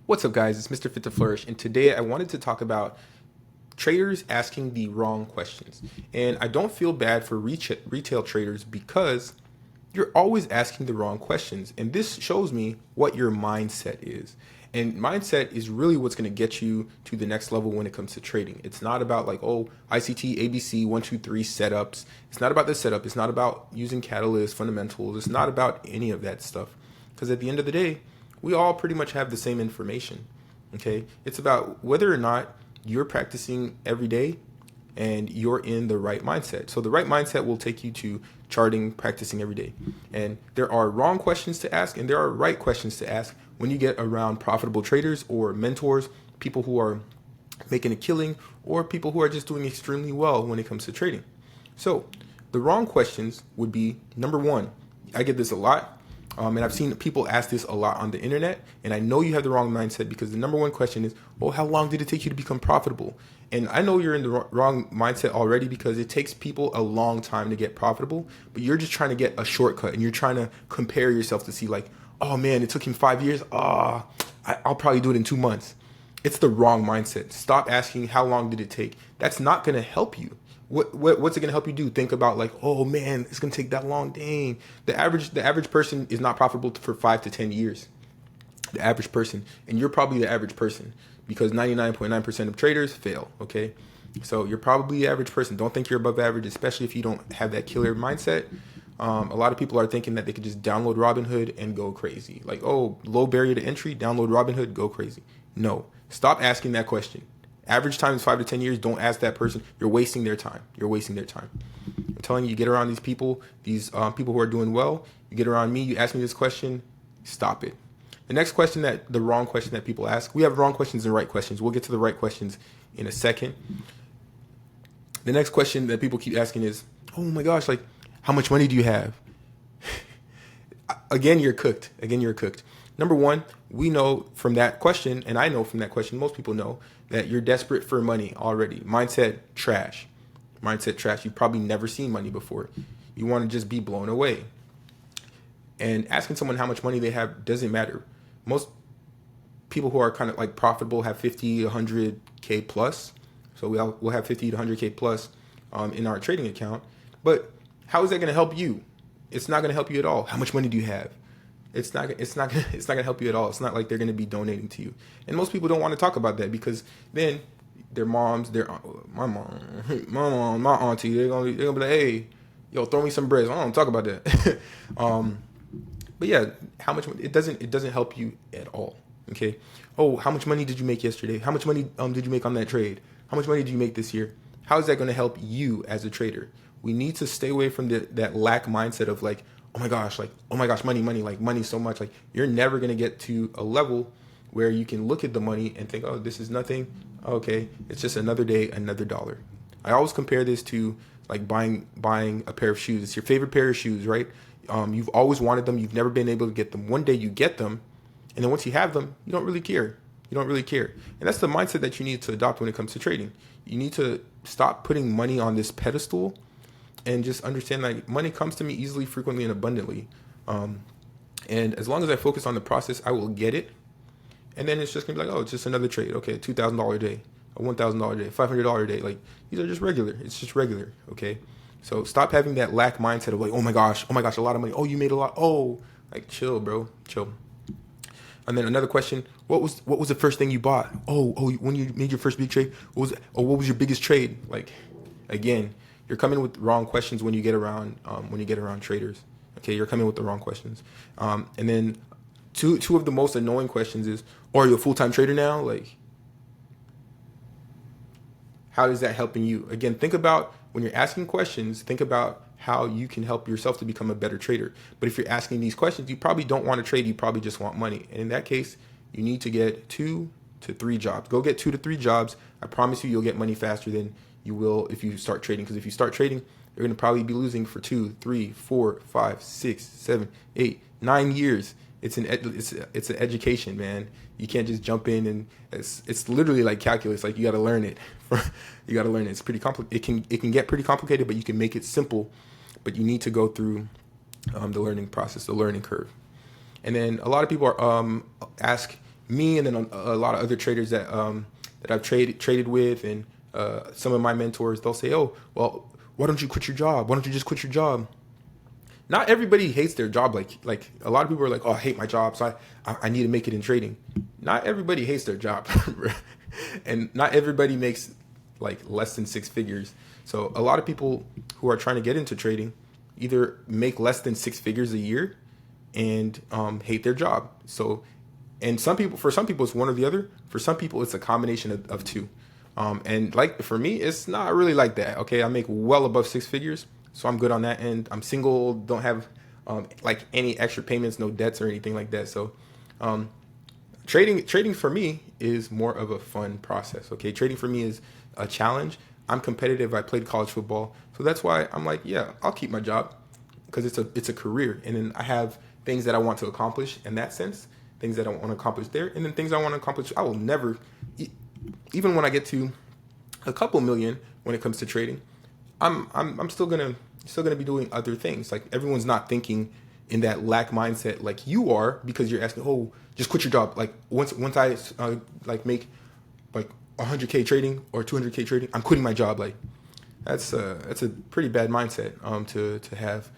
What's up, guys? It's Mr. Fit to Flourish, and today I wanted to talk about traders asking the wrong questions. And I don't feel bad for retail traders because you're always asking the wrong questions. And this shows me what your mindset is. And mindset is really what's going to get you to the next level when it comes to trading. It's not about like, oh, ICT, ABC, 1, 2, 3 setups. It's not about the setup. It's not about using catalysts, fundamentals. It's not about any of that stuff. Because at the end of the day, we all pretty much have the same information. Okay? It's about whether or not you're practicing every day and you're in the right mindset. So the right mindset will take you to charting, practicing every day. And there are wrong questions to ask and there are right questions to ask when you get around profitable traders or mentors, people who are making a killing, or people who are just doing extremely well when it comes to trading. So the wrong questions would be, number one, I get this a lot. And I've seen people ask this a lot on the internet, and I know you have the wrong mindset because the number one question is, oh, how long did it take you to become profitable? And I know you're in the wrong mindset already because it takes people a long time to get profitable, but you're just trying to get a shortcut and you're trying to compare yourself to see like, oh man, it took him 5 years. I'll probably do it in 2 months. It's the wrong mindset. Stop asking how long did it take. That's not going to help you. What's it gonna help you do? Think about like, oh man, it's gonna take that long. Dang, the average person is not profitable for 5 to 10 years. The average person, and you're probably the average person because 99.9% of traders fail. Okay, so you're probably the average person. Don't think you're above average, especially if you don't have that killer mindset. A lot of people are thinking that they could just download Robinhood and go crazy. Like, oh, low barrier to entry, download Robinhood, go crazy. No, stop asking that question. Average time is 5 to 10 years. Don't ask that person. You're wasting their time. You're wasting their time. I'm telling you, get around these people people who are doing well. You get around me, you ask me this question, stop it. The wrong question that people ask, we have wrong questions and right questions. We'll get to the right questions in a second. The next question that people keep asking is, oh my gosh, like, how much money do you have? Again, you're cooked. Number one, we know from that question, and I know from that question, most people know that you're desperate for money already. Mindset trash. You've probably never seen money before. You want to just be blown away. And asking someone how much money they have doesn't matter. Most people who are kind of like profitable have 50, 100K plus. So we'll have 50 to 100K plus in our trading account. But how is that going to help you? It's not going to help you at all. How much money do you have? It's not gonna help you at all. It's not like they're gonna be donating to you. And most people don't want to talk about that because then their moms, my mom, my auntie, they're gonna be like, hey, yo, throw me some bread. I don't talk about that. But yeah, how much it doesn't help you at all. Okay. Oh, how much money did you make yesterday? How much money did you make on that trade? How much money did you make this year? How is that going to help you as a trader? We need to stay away from that lack mindset of like, oh my gosh, money, like money so much. Like you're never going to get to a level where you can look at the money and think, oh, this is nothing. Okay, it's just another day, another dollar. I always compare this to like buying a pair of shoes. It's your favorite pair of shoes, right? You've always wanted them. You've never been able to get them. One day you get them, and then once you have them, you don't really care. And that's the mindset that you need to adopt when it comes to trading. You need to stop putting money on this pedestal and just understand that money comes to me easily, frequently, and abundantly. And as long as I focus on the process, I will get it. And then it's just going to be like, oh, it's just another trade. Okay, $2,000 a day, a $1,000 a day, $500 a day. Like, these are just regular. It's just regular, okay? So stop having that lack mindset of like, oh my gosh, a lot of money. Oh, you made a lot. Oh, like chill, bro, chill. And then another question, what was the first thing you bought? Oh, when you made your first big trade, what was your biggest trade? Like, again, you're coming with wrong questions when you get around traders. Okay, you're coming with the wrong questions. And then two of the most annoying questions is, oh, are you a full-time trader now? Like, how is that helping you? Again, think about when you're asking questions, think about how you can help yourself to become a better trader. But if you're asking these questions, you probably don't want to trade. You probably just want money. And in that case, you need to get 2 to 3 jobs. Go get 2 to 3 jobs. I promise you'll get money faster than you will if you start trading. Because if you start trading, you're going to probably be losing for 2, 3, 4, 5, 6, 7, 8, 9 years. It's an education, man. You can't just jump in and it's literally like calculus. Like you got to learn it. It's pretty complicated. It can get pretty complicated, but you can make it simple. But you need to go through the learning process, the learning curve. And then a lot of people ask me and then a lot of other traders that I've traded with, and some of my mentors, they'll say, "Oh, well, why don't you quit your job? Why don't you just quit your job?" Not everybody hates their job. Like a lot of people are like, "Oh, I hate my job, so I need to make it in trading." Not everybody hates their job, and not everybody makes like less than six figures. So a lot of people who are trying to get into trading either make less than six figures a year and hate their job. So, and for some people, it's one or the other. For some people, it's a combination of two. And like for me, it's not really like that. Okay, I make well above six figures, so I'm good on that end. I'm single, don't have like any extra payments, no debts or anything like that. So, trading for me is more of a fun process. Okay, trading for me is a challenge. I'm competitive. I played college football, so that's why I'm like, yeah, I'll keep my job because it's a career, and then I have things that I want to accomplish in that sense, things that I want to accomplish there, and then things I want to accomplish. I will never, even when I get to a couple million when it comes to trading, I'm still gonna be doing other things. Like everyone's not thinking in that lack mindset like you are, because you're asking, oh, just quit your job. Like once I like make like 100K trading or 200K trading, I'm quitting my job. Like that's a pretty bad mindset to have.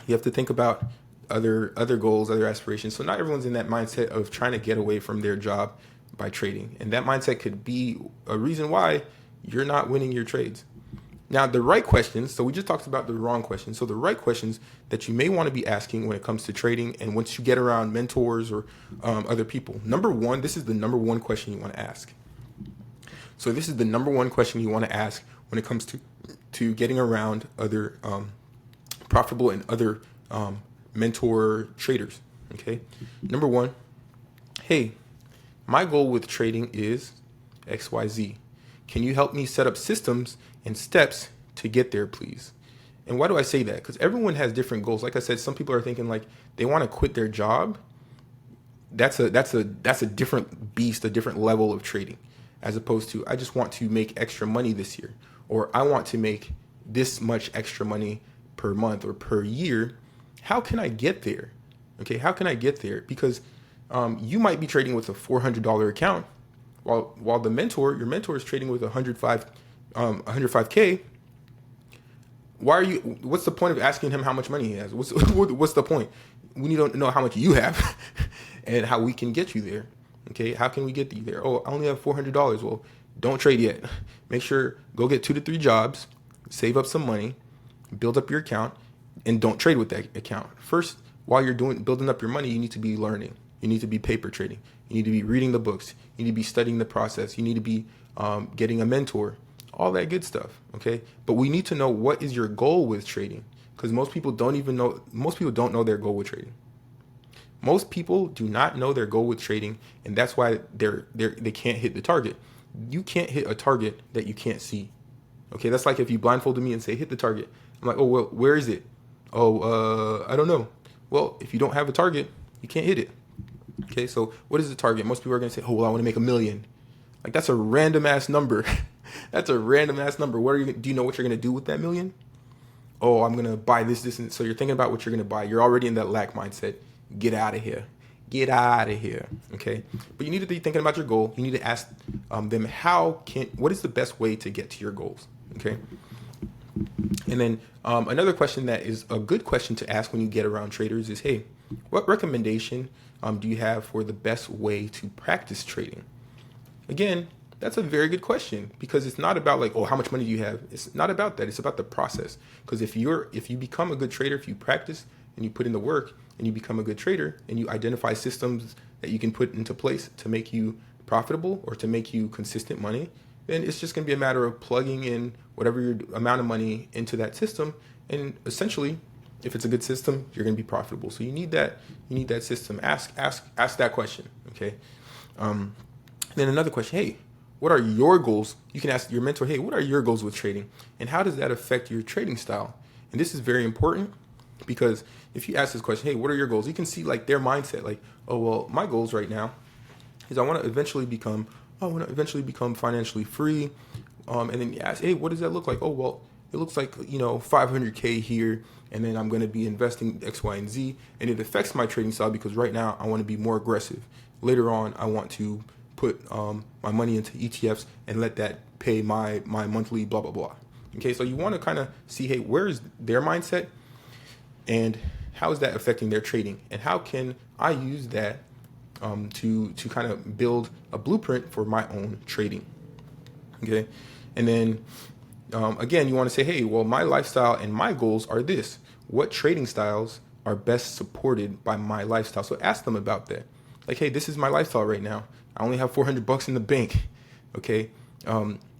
You have to think about other goals, other aspirations. So not everyone's in that mindset of trying to get away from their job by trading, and that mindset could be a reason why you're not winning your trades. Now, the right questions, so we just talked about the wrong questions. So the right questions that you may want to be asking when it comes to trading, and once you get around mentors or other people. Number one, this is the number one question you want to ask. So this is the number one question you want to ask when it comes to getting around other profitable and other mentor traders. Okay. Number one, hey, my goal with trading is XYZ. Can you help me set up systems and steps to get there, please? And why do I say that? Because everyone has different goals. Like I said, some people are thinking like they want to quit their job. That's a different beast, a different level of trading, as opposed to I just want to make extra money this year, or I want to make this much extra money per month or per year. How can I get there? Okay, how can I get there? Because you might be trading with a $400 account, while your mentor is trading with 105K. What's the point of asking him how much money he has? What's the point? We need to know how much you have and how we can get you there. Okay, how can we get you there? Oh, I only have $400. Well, don't trade yet. Make sure, go get 2 to 3 jobs, save up some money, build up your account, and don't trade with that account. First, while you're building up your money, you need to be learning. You need to be paper trading. You need to be reading the books. You need to be studying the process. You need to be getting a mentor, all that good stuff. Okay. But we need to know, what is your goal with trading? Because most people don't know their goal with trading. Most people do not know their goal with trading, and that's why they can't hit the target. You can't hit a target that you can't see. Okay, that's like if you blindfolded me and say, hit the target. I'm like, oh, well, where is it? Oh, I don't know. Well, if you don't have a target, you can't hit it. Okay, so what is the target? Most people are going to say, oh, well, I want to make $1 million. Like, that's a random ass number. That's a random ass number. Do you know what you're going to do with that $1 million? Oh, I'm going to buy this, and so you're thinking about what you're going to buy. You're already in that lack mindset. Get out of here. Get out of here. Okay. But you need to be thinking about your goal. You need to ask them, what is the best way to get to your goals? Okay. And then another question that is a good question to ask when you get around traders is, hey, what recommendation do you have for the best way to practice trading? Again, that's a very good question, because it's not about like, oh, how much money do you have? It's not about that. It's about the process. Because if you become a good trader, if you practice and you put in the work and you become a good trader and you identify systems that you can put into place to make you profitable or to make you consistent money, then it's just going to be a matter of plugging in whatever your amount of money into that system. And essentially, if it's a good system, you're going to be profitable. So you need that system. Ask that question. Okay. Then another question, hey, what are your goals? You can ask your mentor, hey, what are your goals with trading? And how does that affect your trading style? And this is very important, because if you ask this question, hey, what are your goals? You can see like their mindset, like, oh, well, my goals right now is I want to eventually become financially free. And then you ask, hey, what does that look like? Oh, well, it looks like, 500K here, and then I'm going to be investing X, Y, and Z, and it affects my trading style because right now I want to be more aggressive. Later on, I want to put my money into ETFs and let that pay my monthly blah, blah, blah. Okay, so you want to kind of see, hey, where is their mindset and how is that affecting their trading? And how can I use that to kind of build a blueprint for my own trading? Okay, and then again, you want to say, hey, well, my lifestyle and my goals are this. What trading styles are best supported by my lifestyle? So ask them about that. Like, hey, this is my lifestyle right now. I only have $400 in the bank. Okay,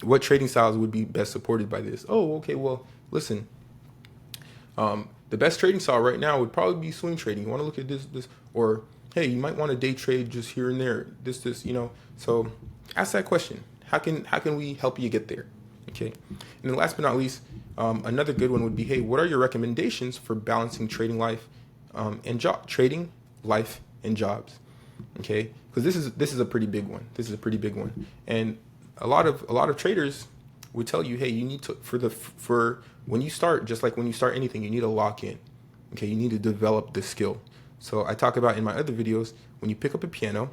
what trading styles would be best supported by this? Oh, okay, well, listen. The best trading style right now would probably be swing trading. You want to look at this, or hey, you might want to day trade just here and there. This, So ask that question. How can we help you get there? Okay. And then last but not least, another good one would be, hey, what are your recommendations for balancing trading life and trading life and jobs? Okay, because this is a pretty big one. This is a pretty big one, and a lot of traders would tell you, hey, you need to for when you start, just like when you start anything, you need to lock in. Okay, you need to develop the skill. So I talk about in my other videos, when you pick up a piano,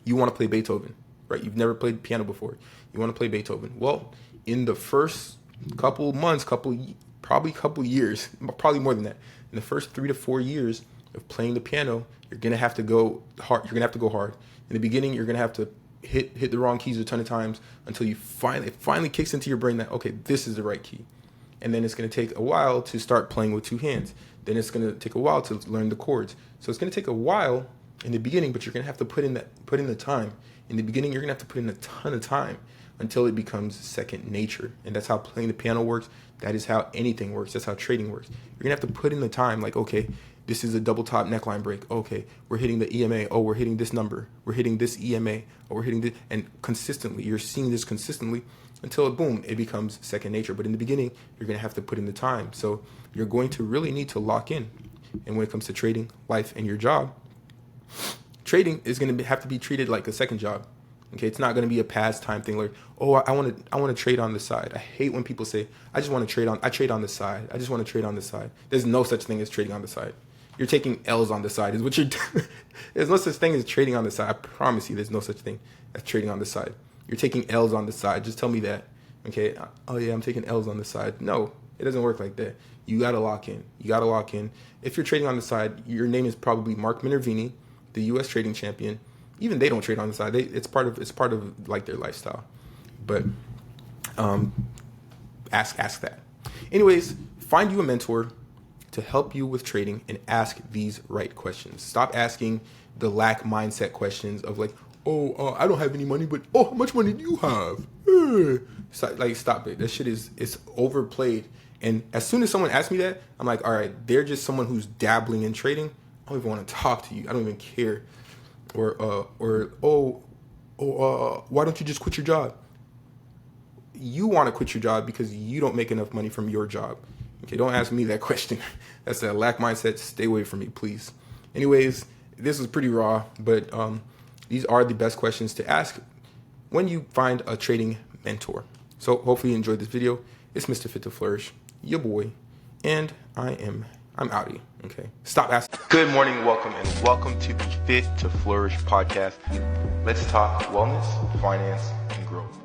you want to play Beethoven, right? You've never played piano before. You want to play Beethoven. Well, in the first couple months, probably couple years, probably more than that, in the first 3 to 4 years of playing the piano, you're gonna have to go hard. You're gonna have to go hard. In the beginning, you're gonna have to hit the wrong keys a ton of times until it finally kicks into your brain that, okay, this is the right key. And then it's gonna take a while to start playing with two hands. Then it's gonna take a while to learn the chords. So it's gonna take a while in the beginning, but you're gonna have to put in the time. In the beginning, you're gonna have to put in a ton of time until it becomes second nature. And that's how playing the piano works. That is how anything works. That's how trading works. You're gonna have to put in the time, like, okay, this is a double top neckline break. Okay, we're hitting the EMA. Oh, we're hitting this number. We're hitting this EMA. Oh, we're hitting this. And consistently, you're seeing this consistently until, boom, it becomes second nature. But in the beginning, you're going to have to put in the time. So you're going to really need to lock in. And when it comes to trading, life, and your job, trading is going to have to be treated like a second job. Okay, it's not going to be a pastime thing like, oh, I want to trade on the side. I hate when people say, I trade on the side. I just want to trade on the side. There's no such thing as trading on the side. You're taking L's on the side is what you're doing. There's no such thing as trading on the side. I promise you there's no such thing as trading on the side. You're taking L's on the side. Just tell me that. Okay, oh yeah, I'm taking L's on the side. No, it doesn't work like that. You got to lock in. If you're trading on the side, your name is probably Mark Minervini, the U.S. trading champion. Even they don't trade on the side. It's part of like their lifestyle. But ask that. Anyways, find you a mentor to help you with trading and ask these right questions. Stop asking the lack mindset questions of like, I don't have any money, but how much money do you have? Stop it. That shit it's overplayed. And as soon as someone asks me that, I'm like, all right, they're just someone who's dabbling in trading. I don't even want to talk to you. I don't even care. Or why don't you just quit your job? You want to quit your job because you don't make enough money from your job. Okay, don't ask me that question. That's a lack mindset. Stay away from me, please. Anyways, this was pretty raw, but these are the best questions to ask when you find a trading mentor. So hopefully you enjoyed this video. It's Mr. Fit to Flourish, your boy, and I'm out of here. Okay, stop asking. Good morning, welcome to the Fit to Flourish podcast. Let's talk wellness, finance, and growth.